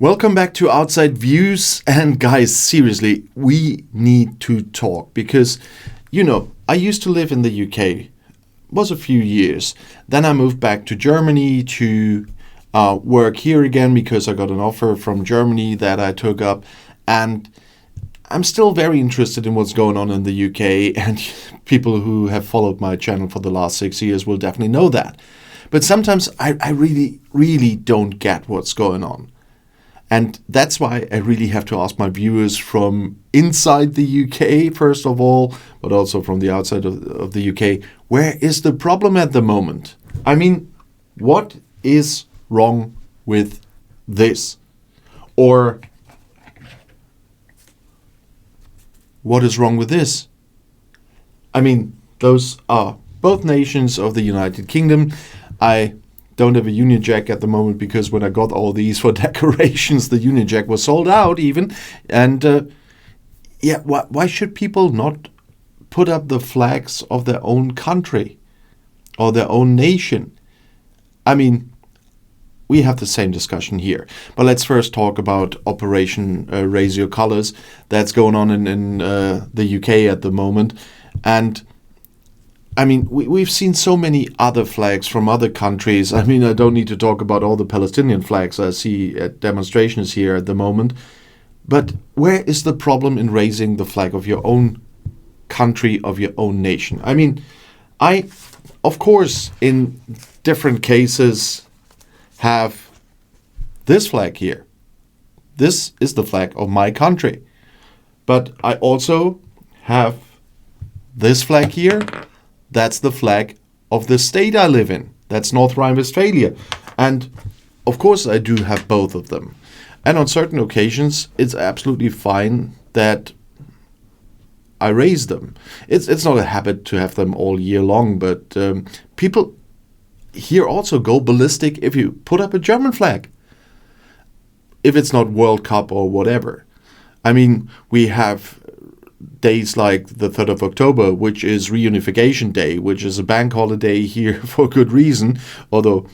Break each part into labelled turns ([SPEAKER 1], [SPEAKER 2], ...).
[SPEAKER 1] Welcome back to Outside Views. And guys, seriously, we need to talk because, I used to live in the UK, was a few years. Then I moved back to Germany to work here again because I got an offer from Germany that I took up. And I'm still very interested in what's going on in the UK. And people who have followed my channel for the last 6 years will definitely know that. But sometimes I really, really don't get what's going on. And that's why I really have to ask my viewers from inside the UK, first of all, but also from the outside of the UK, where is the problem at the moment? I mean, what is wrong with this? Or what is wrong with this? I mean, those are both nations of the United Kingdom. I don't have a Union Jack at the moment because when I got all these for decorations, the Union Jack was sold out even. And why should people not put up the flags of their own country or their own nation? I mean, we have the same discussion here. But let's first talk about Operation Raise Your Colors that's going on in the UK at the moment. And I mean, we've seen so many other flags from other countries. I mean, I don't need to talk about all the Palestinian flags I see at demonstrations here at the moment. But where is the problem in raising the flag of your own country, of your own nation? I mean, of course, in different cases, have this flag here. This is the flag of my country. But I also have this flag here. That's the flag of the state I live in. That's North Rhine-Westphalia. And of course I do have both of them. And on certain occasions, it's absolutely fine that I raise them. It's not a habit to have them all year long, but people here also go ballistic if you put up a German flag. If it's not World Cup or whatever. I mean, we have days like the 3rd of October, which is Reunification Day, which is a bank holiday here for good reason, although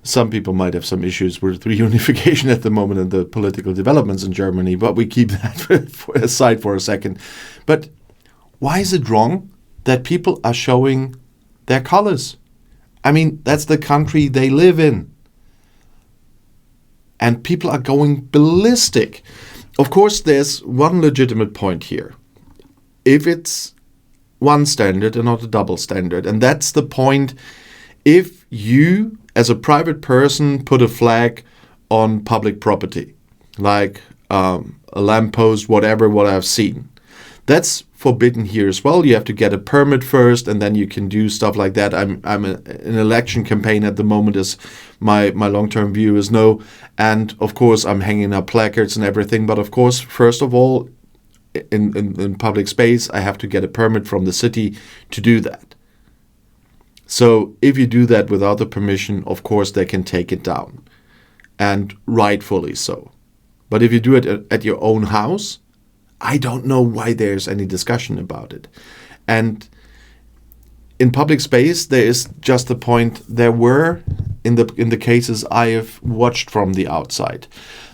[SPEAKER 1] some people might have some issues with reunification at the moment and the political developments in Germany, but we keep that aside for a second. But why is it wrong that people are showing their colors? I mean, that's the country they live in. And people are going ballistic. Of course, there's one legitimate point here. If it's one standard and not a double standard. And that's the point. If you, as a private person, put a flag on public property, like a lamppost, whatever, what I've seen, that's forbidden here as well. You have to get a permit first, and then you can do stuff like that. I'm an election campaign at the moment, as my long-term viewers know. And, of course, I'm hanging up placards and everything. But, of course, first of all, in public space, I have to get a permit from the city to do that. So if you do that without the permission, of course, they can take it down. And rightfully so. But if you do it at your own house, I don't know why there's any discussion about it. And in public space, there is just the point. There were, in the cases I have watched from the outside,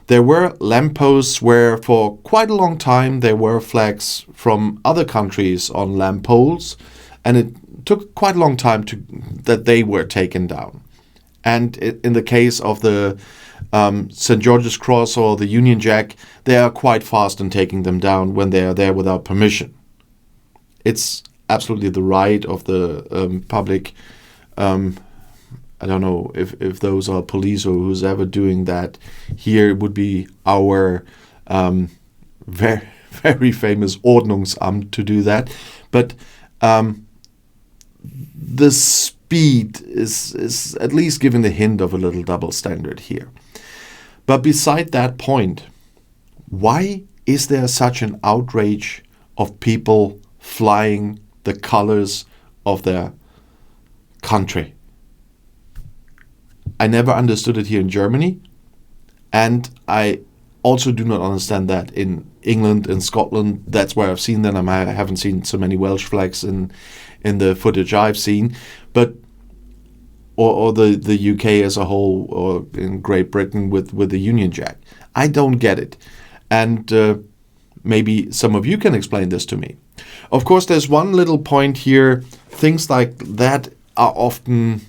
[SPEAKER 1] there were lampposts where for quite a long time there were flags from other countries on lamp poles, and it took quite a long time that they were taken down. And in the case of the St. George's Cross or the Union Jack, they are quite fast in taking them down when they are there without permission. It's absolutely the right of the public. I don't know if those are police or who's ever doing that. Here would be our very, very famous Ordnungsamt to do that. But the speed is at least giving the hint of a little double standard here. But beside that point, why is there such an outrage of people flying the colors of their country? I never understood it here in Germany, and I also do not understand that in England and Scotland. That's where I've seen them. I haven't seen so many Welsh flags in the footage I've seen. But or the UK as a whole, or in Great Britain with the Union Jack. I don't get it. And maybe some of you can explain this to me. Of course, there's one little point here. Things like that are often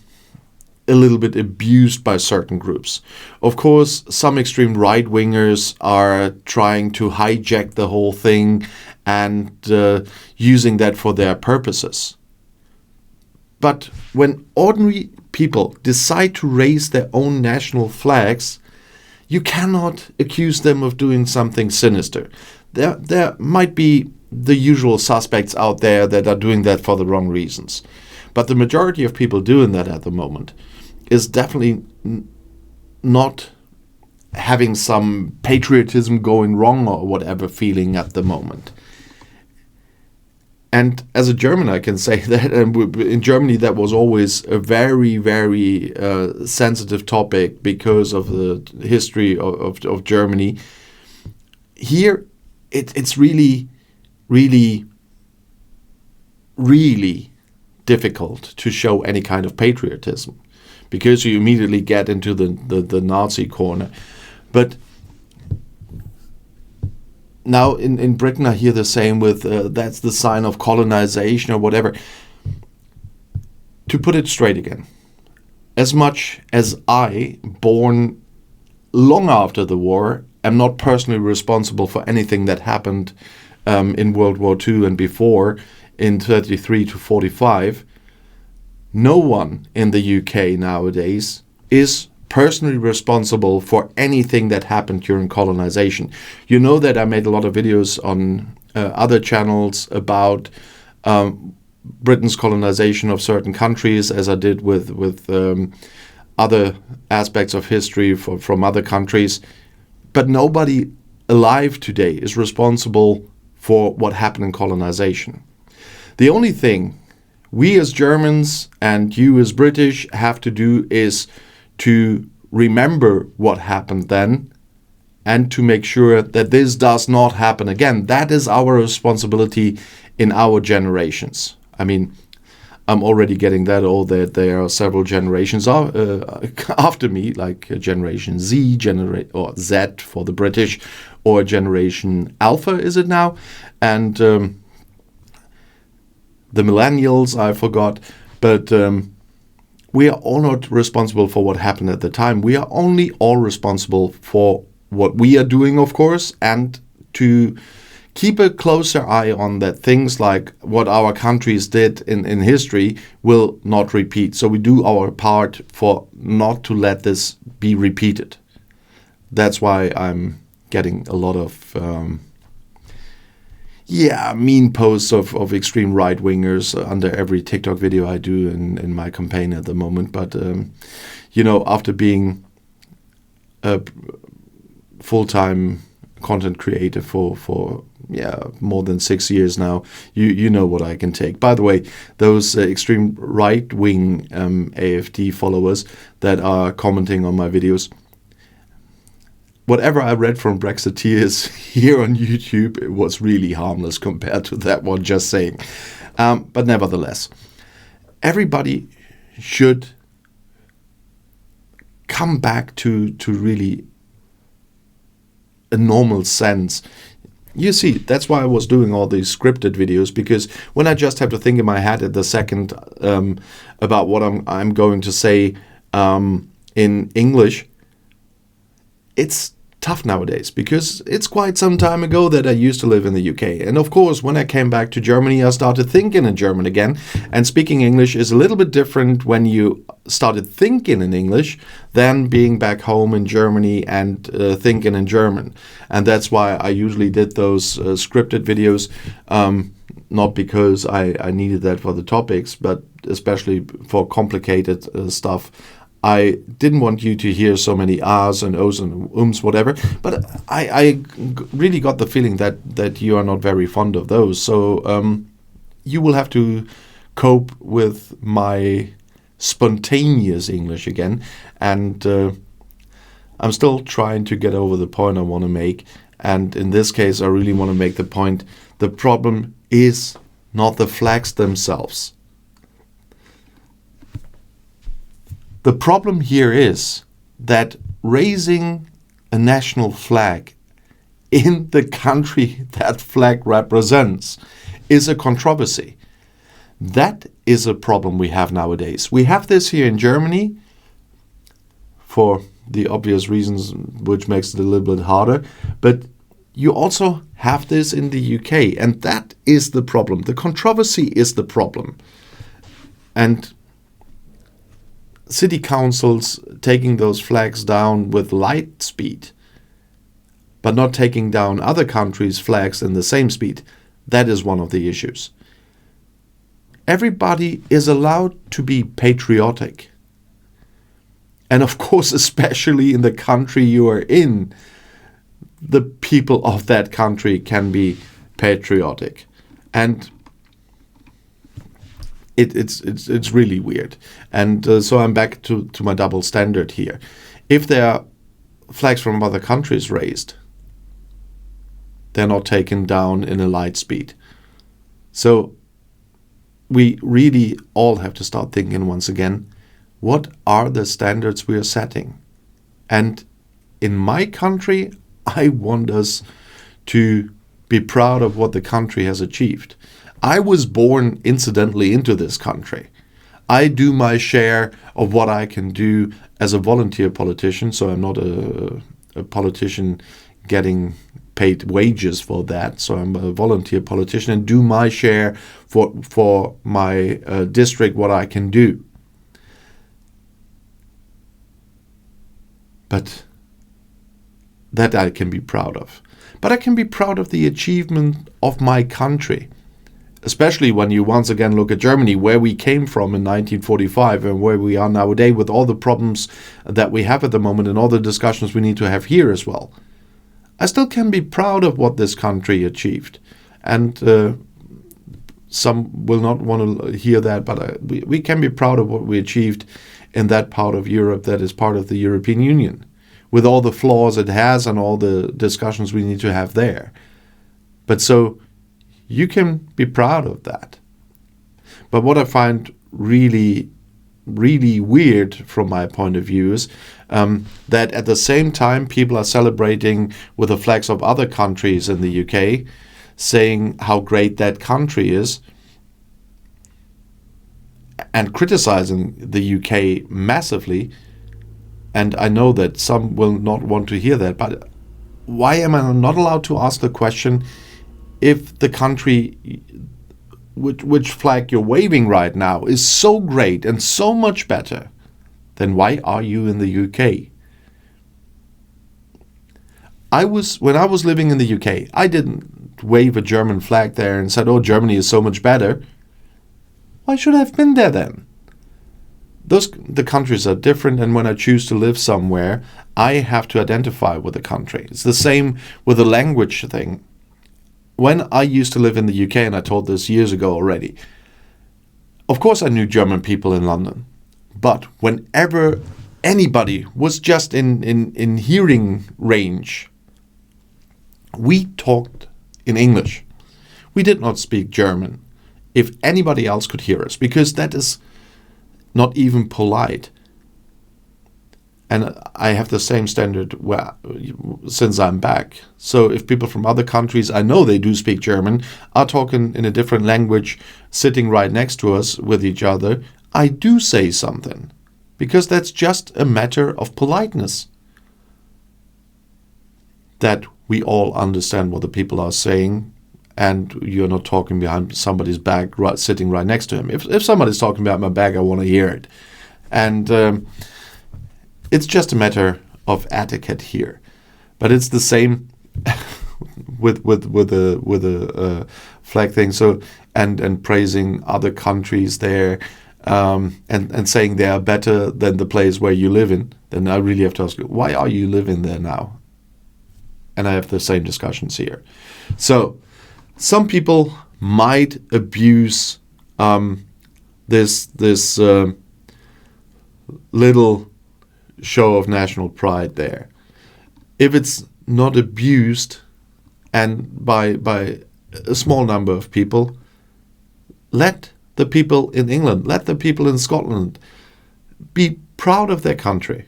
[SPEAKER 1] a little bit abused by certain groups. Of course, some extreme right-wingers are trying to hijack the whole thing and using that for their purposes. But when ordinary people decide to raise their own national flags, you cannot accuse them of doing something sinister. There might be the usual suspects out there that are doing that for the wrong reasons. But the majority of people doing that at the moment is definitely not having some patriotism going wrong or whatever feeling at the moment. And as a German, I can say that in Germany that was always a very, very sensitive topic because of the history of Germany. Here, it's really, really, really difficult to show any kind of patriotism because you immediately get into the Nazi corner. But now in Britain, I hear the same with that's the sign of colonization or whatever. To put it straight again, as much as I, born long after the war, am not personally responsible for anything that happened in World War II and before in 33 to 45, no one in the UK nowadays is personally responsible for anything that happened during colonization. You know that I made a lot of videos on other channels about Britain's colonization of certain countries, as I did with other aspects of history from other countries. But nobody alive today is responsible for what happened in colonization. The only thing we as Germans and you as British have to do is to remember what happened then and to make sure that this does not happen again. That is our responsibility in our generations. I mean, I'm already getting that old that there are several generations after me, like Generation Z, or Z for the British, or Generation Alpha, is it now? And the millennials, I forgot, but we are all not responsible for what happened at the time. We are only all responsible for what we are doing, of course, and to keep a closer eye on that things like what our countries did in history will not repeat. So we do our part for not to let this be repeated. That's why I'm getting a lot of mean posts of extreme right-wingers under every TikTok video I do in my campaign at the moment. But, after being a full-time content creator for more than 6 years now, you know what I can take. By the way, those extreme right-wing AfD followers that are commenting on my videos, whatever I read from Brexiteers here on YouTube, it was really harmless compared to that one, just saying. But nevertheless, everybody should come back to really a normal sense. You see, that's why I was doing all these scripted videos, because when I just have to think in my head at the second about what I'm going to say in English, it's tough nowadays, because it's quite some time ago that I used to live in the UK. And of course, when I came back to Germany, I started thinking in German again. And speaking English is a little bit different when you started thinking in English than being back home in Germany and thinking in German. And that's why I usually did those scripted videos, not because I needed that for the topics, but especially for complicated stuff. I didn't want you to hear so many ahs and ohs and ums, whatever, but I really got the feeling that you are not very fond of those. So you will have to cope with my spontaneous English again. And I'm still trying to get over the point I want to make. And in this case, I really want to make the point. The problem is not the flags themselves. The problem here is that raising a national flag in the country that flag represents is a controversy. That is a problem we have nowadays. We have this here in Germany for the obvious reasons, which makes it a little bit harder. But you also have this in the UK, and that is the problem. The controversy is the problem. And city councils taking those flags down with light speed, but not taking down other countries' flags in the same speed, that is one of the issues. Everybody is allowed to be patriotic. And of course, especially in the country you are in, the people of that country can be patriotic. And it's really weird. And so I'm back to my double standard here. If there are flags from other countries raised, they're not taken down in a light speed. So we really all have to start thinking once again, what are the standards we are setting? And in my country, I want us to be proud of what the country has achieved. I was born incidentally into this country. I do my share of what I can do as a volunteer politician, so I'm not a politician getting paid wages for that. So I'm a volunteer politician and do my share for my district, what I can do. But that I can be proud of. But I can be proud of the achievement of my country. Especially when you once again look at Germany, where we came from in 1945 and where we are nowadays with all the problems that we have at the moment and all the discussions we need to have here as well. I still can be proud of what this country achieved. And some will not want to hear that, but we can be proud of what we achieved in that part of Europe that is part of the European Union, with all the flaws it has and all the discussions we need to have there. But so you can be proud of that. But what I find really, really weird from my point of view is that at the same time people are celebrating with the flags of other countries in the UK, saying how great that country is, and criticizing the UK massively. And I know that some will not want to hear that, but why am I not allowed to ask the question, if the country which flag you're waving right now is so great and so much better, then why are you in the UK? When I was living in the UK, I didn't wave a German flag there and said, oh, Germany is so much better. Why should I have been there then? The countries are different, and when I choose to live somewhere, I have to identify with the country. It's the same with the language thing. When I used to live in the UK, and I told this years ago already, of course I knew German people in London. But whenever anybody was just in hearing range, we talked in English. We did not speak German if anybody else could hear us, because that is not even polite. And I have the same standard since I'm back. So if people from other countries, I know they do speak German, are talking in a different language, sitting right next to us with each other, I do say something. Because that's just a matter of politeness. That we all understand what the people are saying, and you're not talking behind somebody's back, sitting right next to him. If somebody's talking behind my back, I want to hear it. And it's just a matter of etiquette here. But it's the same with the flag thing. So and praising other countries there, and saying they are better than the place where you live in. Then I really have to ask you, why are you living there now? And I have the same discussions here. So some people might abuse this little show of national pride there. If it's not abused, and by a small number of people, let the people in England, let the people in Scotland be proud of their country,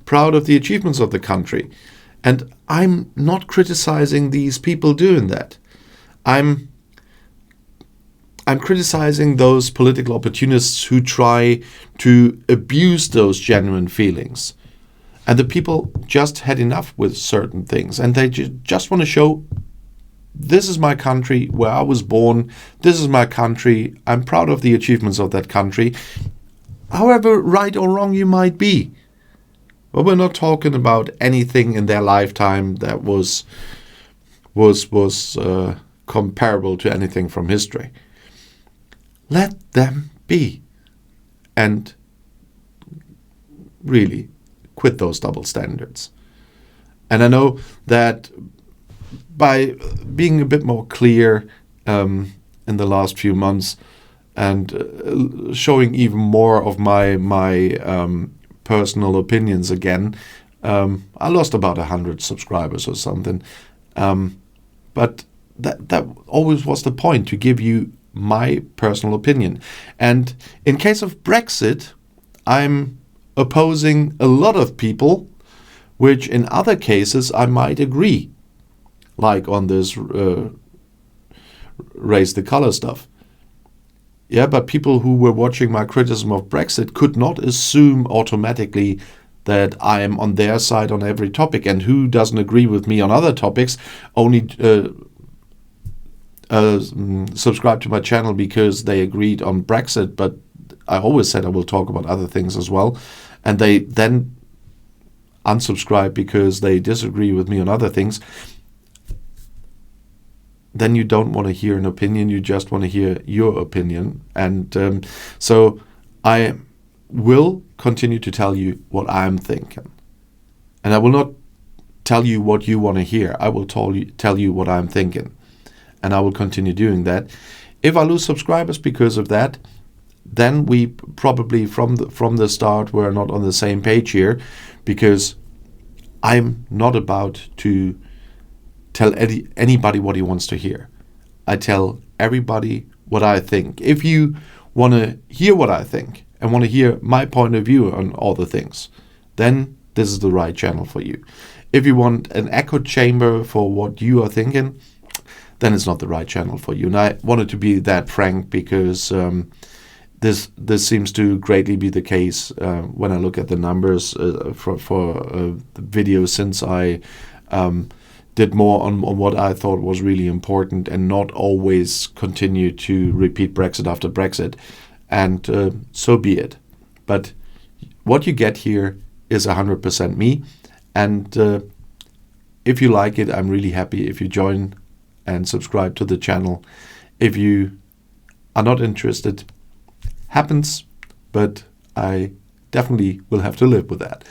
[SPEAKER 1] proud of the achievements of the country. And I'm not criticizing these people doing that. I'm criticizing those political opportunists who try to abuse those genuine feelings. And the people just had enough with certain things, and they just want to show, this is my country where I was born, this is my country, I'm proud of the achievements of that country, however right or wrong you might be. But we're not talking about anything in their lifetime that was comparable to anything from history. Let them be. And really quit those double standards. And I know that by being a bit more clear in the last few months and showing even more of my personal opinions again, I lost about 100 subscribers or something. But that always was the point, to give you my personal opinion. And in case of Brexit, I'm opposing a lot of people, which in other cases I might agree, like on this raise the color stuff. Yeah, but people who were watching my criticism of Brexit could not assume automatically that I am on their side on every topic, and who doesn't agree with me on other topics only subscribe to my channel because they agreed on Brexit, but I always said I will talk about other things as well, and they then unsubscribe because they disagree with me on other things. Then you don't want to hear an opinion, you just want to hear your opinion. And so I will continue to tell you what I'm thinking. And I will not tell you what you want to hear. I will tell you what I'm thinking. And I will continue doing that. If I lose subscribers because of that, then we probably from the start were not on the same page here, because I'm not about to tell anybody what he wants to hear. I tell everybody what I think. If you want to hear what I think and want to hear my point of view on all the things, then this is the right channel for you. If you want an echo chamber for what you are thinking, then it's not the right channel for you. And I wanted to be that frank because this seems to greatly be the case when I look at the numbers for the videos, since I did more on what I thought was really important and not always continue to repeat Brexit after Brexit. And so be it. But what you get here is 100% me. And if you like it, I'm really happy if you join and subscribe to the channel. If you are not interested, happens, but I definitely will have to live with that.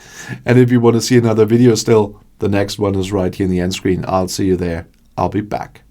[SPEAKER 1] And if you want to see another video still, the next one is right here in the end screen. I'll see you there. I'll be back.